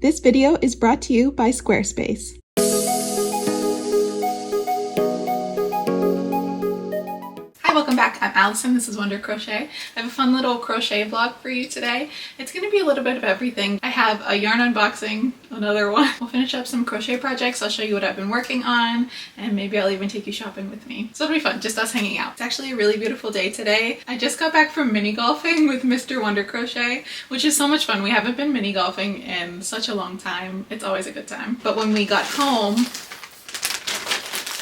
This video is brought to you by Squarespace. Hi, welcome back. I'm Allison. This is Wonder Crochet. I have a fun little crochet vlog for you today. It's going to be a little bit of everything. I have a yarn unboxing, another one. We'll finish up some crochet projects. I'll show you what I've been working on, and maybe I'll even take you shopping with me. So it'll be fun, just us hanging out. It's actually a really beautiful day today. I just got back from mini golfing with Mr. Wonder Crochet, which is so much fun. We haven't been mini golfing in such a long time. It's always a good time. But when we got home,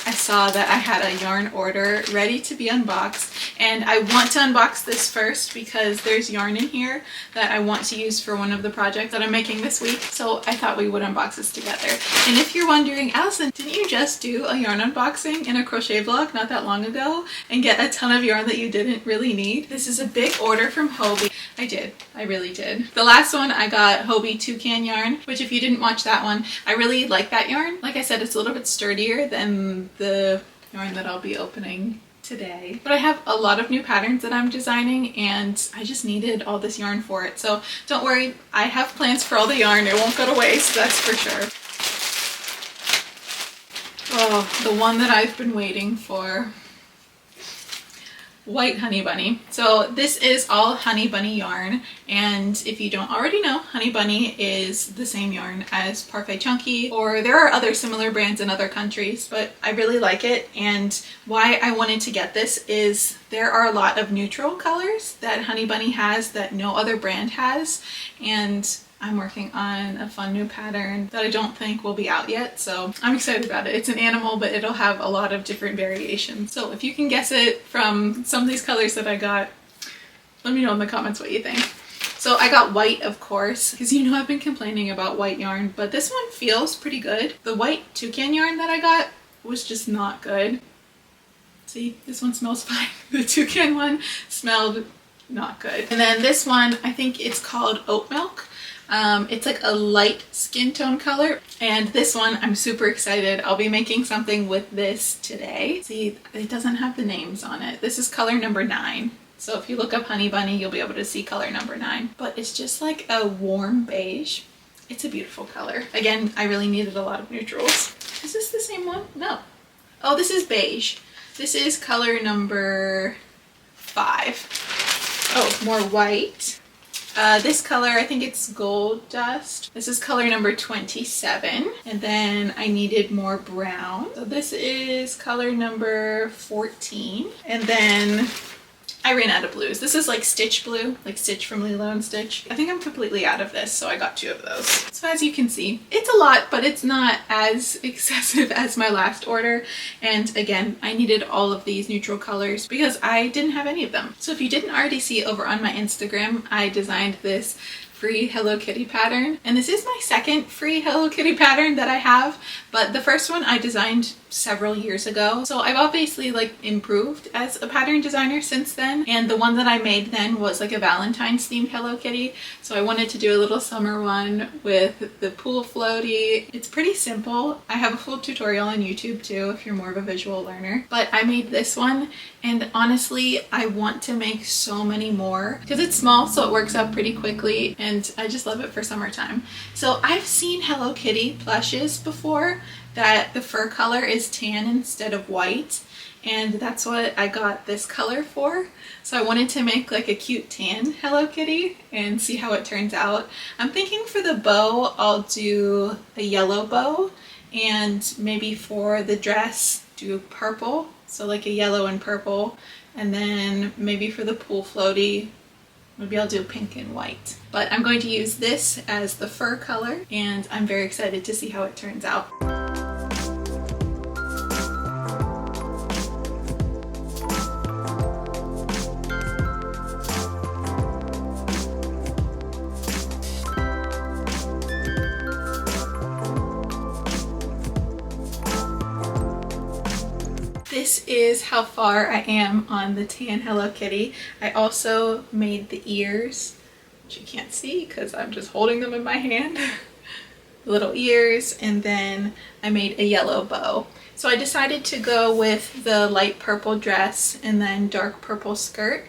I saw that I had a yarn order ready to be unboxed, and I want to unbox this first because there's yarn in here that I want to use for one of the projects that I'm making this week, so I thought we would unbox this together. And if you're wondering, Allison, didn't you just do a yarn unboxing in a crochet vlog not that long ago and get a ton of yarn that you didn't really need? This is a big order from Hobbii. I did. I really did. The last one I got Hobbii toucan yarn, which if you didn't watch that one, I really like that yarn. Like I said, it's a little bit sturdier than the yarn that I'll be opening today. But I have a lot of new patterns that I'm designing, and I just needed all this yarn for it. So don't worry, I have plans for all the yarn. It won't go to waste, that's for sure. Oh, the one that I've been waiting for. White Honey Bunny. So this is all Honey Bunny yarn, and if you don't already know, Honey Bunny is the same yarn as Parfait Chunky, or there are other similar brands in other countries, but I really like it. And why I wanted to get this is there are a lot of neutral colors that Honey Bunny has that no other brand has, and I'm working on a fun new pattern that I don't think will be out yet, so I'm excited about it. It's an animal, but it'll have a lot of different variations. So if you can guess it from some of these colors that I got, let me know in the comments what you think. So I got white, of course, because you know I've been complaining about white yarn, but this one feels pretty good. The white toucan yarn that I got was just not good. See, this one smells fine. The toucan one smelled not good. And then this one, I think it's called Oat Milk. It's like a light skin tone color, and this one I'm super excited. I'll be making something with this today. See, it doesn't have the names on it. This is color number 9. So if you look up Honey Bunny, you'll be able to see color number 9. But it's just like a warm beige. It's a beautiful color. Again, I really needed a lot of neutrals. Is this the same one? No. Oh, this is beige. This is color number 5. Oh, more white. This color, I think it's Gold Dust. This is color number 27. And then I needed more brown. So this is color number 14. And then I ran out of blues. This is like Stitch blue, like Stitch from Lilo and Stitch. I think I'm completely out of this, so I got 2 of those. So as you can see, it's a lot, but it's not as excessive as my last order. And again, I needed all of these neutral colors because I didn't have any of them. So if you didn't already see over on my Instagram, I designed this free Hello Kitty pattern, and this is my second free Hello Kitty pattern that I have, but the first one I designed several years ago, so I've obviously like improved as a pattern designer since then. And the one that I made then was like a Valentine's themed Hello Kitty, so I wanted to do a little summer one with the pool floaty. It's pretty simple. I have a full tutorial on YouTube too if you're more of a visual learner, but I made this one, and honestly I want to make so many more because it's small, so it works out pretty quickly, and I just love it for summertime. So I've seen Hello Kitty plushes before that the fur color is tan instead of white, and that's what I got this color for. So I wanted to make like a cute tan Hello Kitty and see how it turns out. I'm thinking for the bow I'll do a yellow bow, and maybe for the dress do purple, so like a yellow and purple, and then maybe for the pool floaty maybe I'll do pink and white. But I'm going to use this as the fur color, and I'm very excited to see how it turns out. This is how far I am on the tan Hello Kitty. I also made the ears, which you can't see because I'm just holding them in my hand. The little ears, and then I made a yellow bow. So I decided to go with the light purple dress and then dark purple skirt,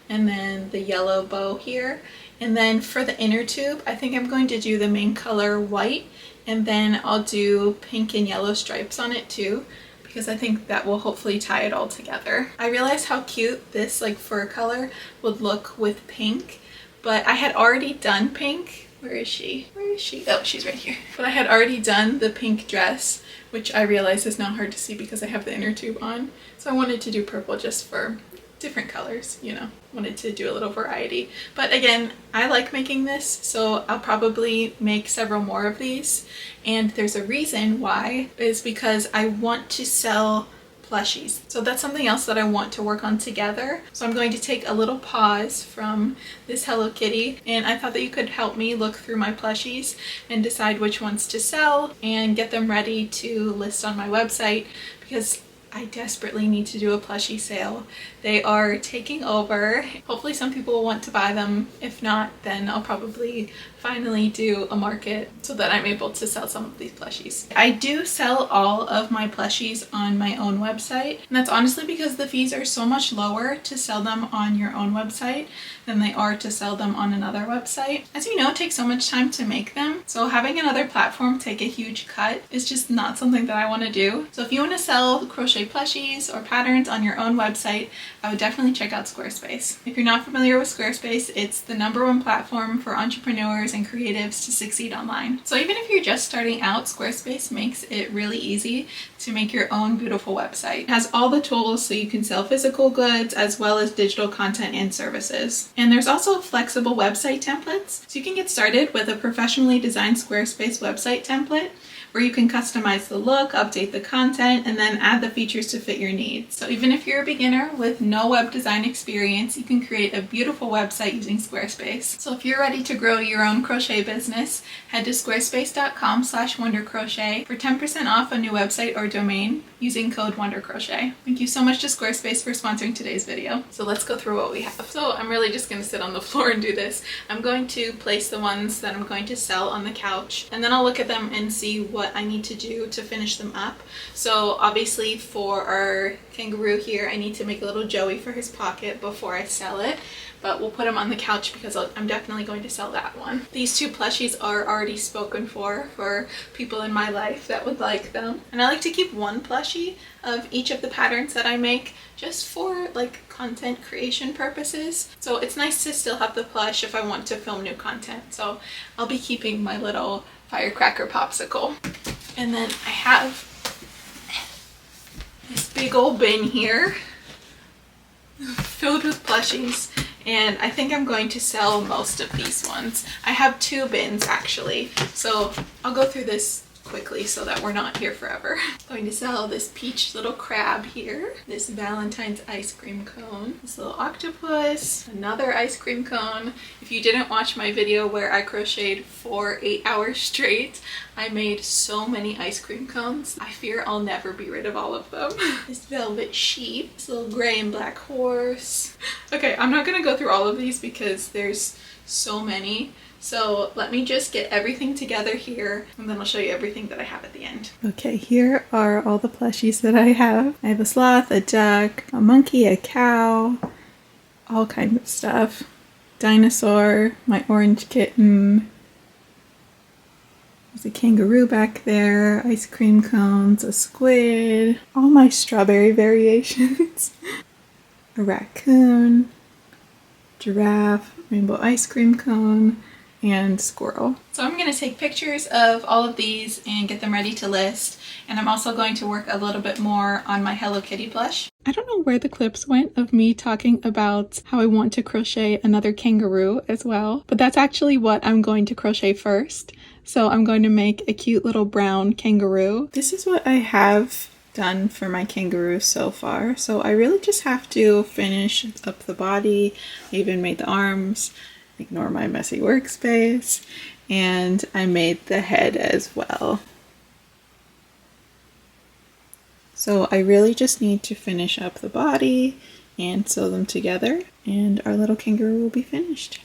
and then the yellow bow here. And then for the inner tube, I think I'm going to do the main color white, and then I'll do pink and yellow stripes on it too, because I think that will hopefully tie it all together. I realized how cute this like fur color would look with pink, but I had already done pink. Where is she? Where is she? Oh, she's right here. But I had already done the pink dress, which I realize is now hard to see because I have the inner tube on. So I wanted to do purple just for different colors, you know, wanted to do a little variety. But again, I like making this, so I'll probably make several more of these. And there's a reason why, is because I want to sell plushies. So that's something else that I want to work on together. So I'm going to take a little pause from this Hello Kitty, and I thought that you could help me look through my plushies and decide which ones to sell and get them ready to list on my website, because I desperately need to do a plushie sale. They are taking over. Hopefully some people will want to buy them. If not, then I'll probably finally do a market so that I'm able to sell some of these plushies. I do sell all of my plushies on my own website, and that's honestly because the fees are so much lower to sell them on your own website than they are to sell them on another website. As you know, it takes so much time to make them, so having another platform take a huge cut is just not something that I want to do. So if you want to sell crochet plushies or patterns on your own website, I would definitely check out Squarespace. If you're not familiar with Squarespace, it's the #1 platform for entrepreneurs and creatives to succeed online. So even if you're just starting out, Squarespace makes it really easy to make your own beautiful website. It has all the tools so you can sell physical goods as well as digital content and services. And there's also flexible website templates, so you can get started with a professionally designed Squarespace website template where you can customize the look, update the content, and then add the features to fit your needs. So even if you're a beginner with no web design experience, you can create a beautiful website using Squarespace. So if you're ready to grow your own crochet business, head to squarespace.com/wondercrochet for 10% off a new website or domain using code WonderCrochet. Thank you so much to Squarespace for sponsoring today's video. So let's go through what we have. So I'm really just going to sit on the floor and do this. I'm going to place the ones that I'm going to sell on the couch, and then I'll look at them and see what I need to do to finish them up. So obviously for our kangaroo here, I need to make a little joey for his pocket before I sell it, but we'll put him on the couch because I'm definitely going to sell that one. These two plushies are already spoken for people in my life that would like them. And I like to keep one plushie of each of the patterns that I make just for like content creation purposes. So it's nice to still have the plush if I want to film new content. So I'll be keeping my little firecracker popsicle. And then I have this big old bin here filled with plushies, and I think I'm going to sell most of these ones. I have 2 bins actually, so I'll go through this quickly so that we're not here forever. I'm going to sell this peach little crab here, this Valentine's ice cream cone, this little octopus, another ice cream cone. If you didn't watch my video where I crocheted for 8 hours straight, I made so many ice cream cones. I fear I'll never be rid of all of them. This velvet sheep, this little gray and black horse. Okay, I'm not gonna go through all of these because there's so many. So let me just get everything together here, and then I'll show you everything that I have at the end. Okay, here are all the plushies that I have. I have a sloth, a duck, a monkey, a cow, all kinds of stuff. Dinosaur, my orange kitten. There's a kangaroo back there, ice cream cones, a squid, all my strawberry variations. A raccoon, giraffe, rainbow ice cream cone, and squirrel. So I'm going to take pictures of all of these and get them ready to list, and I'm also going to work a little bit more on my Hello Kitty plush. I don't know where the clips went of me talking about how I want to crochet another kangaroo as well, but that's actually what I'm going to crochet first. So I'm going to make a cute little brown kangaroo. This is what I have done for my kangaroo so far. So I really just have to finish up the body. I even made the arms. Ignore my messy workspace. And I made the head as well. So I really just need to finish up the body and sew them together, and our little kangaroo will be finished.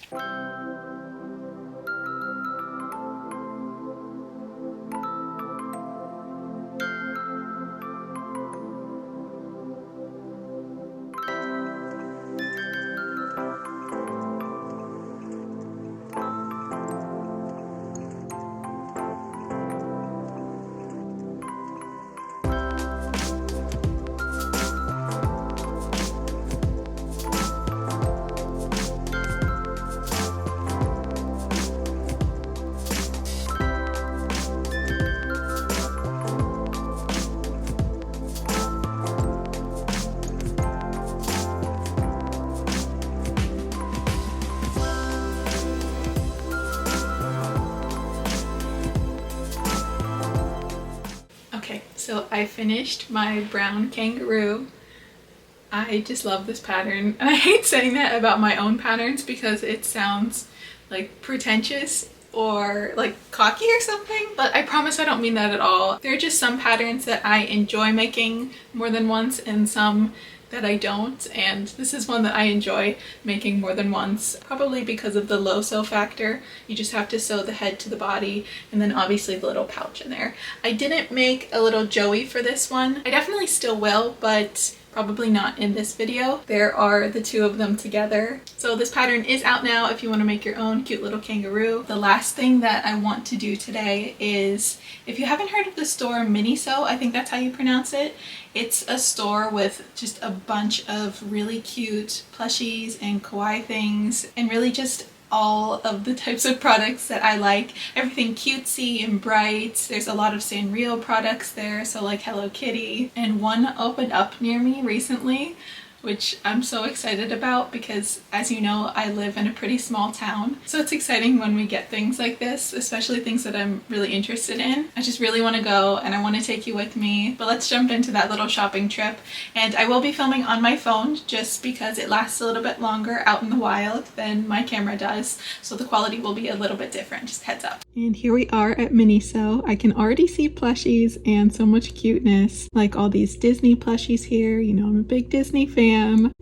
So I finished my brown kangaroo. I just love this pattern, and I hate saying that about my own patterns because it sounds like pretentious or like cocky or something, but I promise I don't mean that at all. There are just some patterns that I enjoy making more than once and some that I don't, and this is one that I enjoy making more than once, probably because of the low sew factor. You just have to sew the head to the body and then obviously the little pouch in there. I didn't make a little Joey for this one. I definitely still will, but probably not in this video. There are the two of them together. So this pattern is out now if you want to make your own cute little kangaroo. The last thing that I want to do today is, if you haven't heard of the store Miniso, I think that's how you pronounce it. It's a store with just a bunch of really cute plushies and kawaii things, and really just all of the types of products that I like. Everything cutesy and bright. There's a lot of Sanrio products there, so like Hello Kitty. And one opened up near me recently, which I'm so excited about because, as you know, I live in a pretty small town. So it's exciting when we get things like this, especially things that I'm really interested in. I just really want to go and I want to take you with me. But let's jump into that little shopping trip. And I will be filming on my phone just because it lasts a little bit longer out in the wild than my camera does. So the quality will be a little bit different, just heads up. And here we are at Miniso. I can already see plushies and so much cuteness, like all these Disney plushies here. You know, I'm a big Disney fan.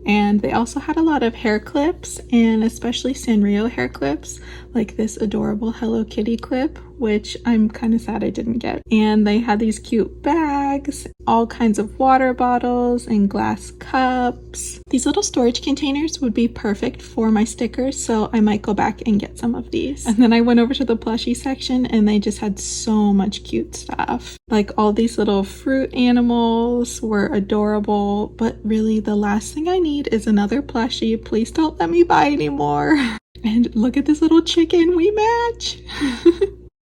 And they also had a lot of hair clips, and especially Sanrio hair clips, like this adorable Hello Kitty clip, which I'm kind of sad I didn't get. And they had these cute bags, all kinds of water bottles and glass cups. These little storage containers would be perfect for my stickers, so I might go back and get some of these. And then I went over to the plushie section and they just had so much cute stuff. Like all these little fruit animals were adorable, but really the last thing I need is another plushie. Please don't let me buy any more. And look at this little chicken, we match.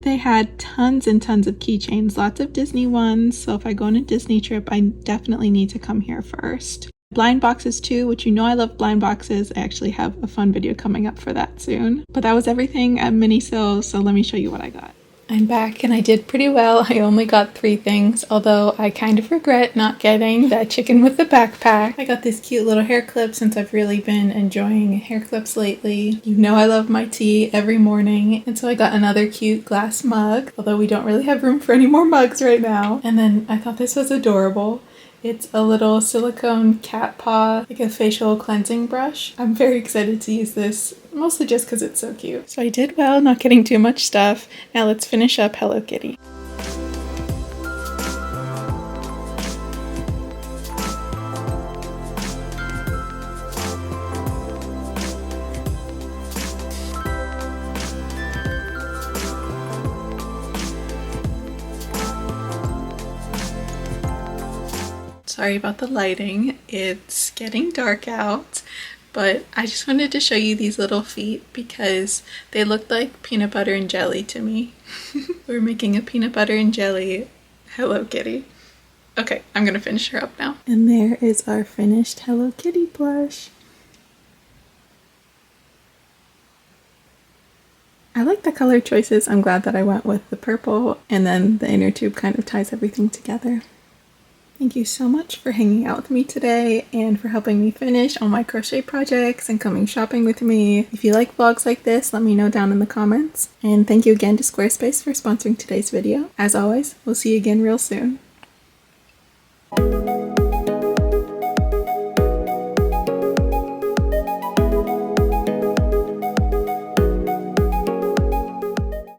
They had tons and tons of keychains, lots of Disney ones, so if I go on a Disney trip, I definitely need to come here first. Blind boxes too, which you know I love blind boxes. I actually have a fun video coming up for that soon. But that was everything at Miniso, so let me show you what I got. I'm back and I did pretty well. I only got 3 things, although I kind of regret not getting that chicken with the backpack. I got this cute little hair clip since I've really been enjoying hair clips lately. You know I love my tea every morning, and so I got another cute glass mug, although we don't really have room for any more mugs right now. And then I thought this was adorable. It's a little silicone cat paw, like a facial cleansing brush. I'm very excited to use this, mostly just because it's so cute. So I did well, not getting too much stuff. Now let's finish up Hello Kitty. Sorry about the lighting, it's getting dark out, but I just wanted to show you these little feet because they looked like peanut butter and jelly to me. We're making a peanut butter and jelly Hello Kitty. Okay, I'm gonna finish her up now. And there is our finished Hello Kitty plush. I like the color choices. I'm glad that I went with the purple, and then the inner tube kind of ties everything together. Thank you so much for hanging out with me today and for helping me finish all my crochet projects and coming shopping with me. If you like vlogs like this, let me know down in the comments. And thank you again to Squarespace for sponsoring today's video. As always, we'll see you again real soon.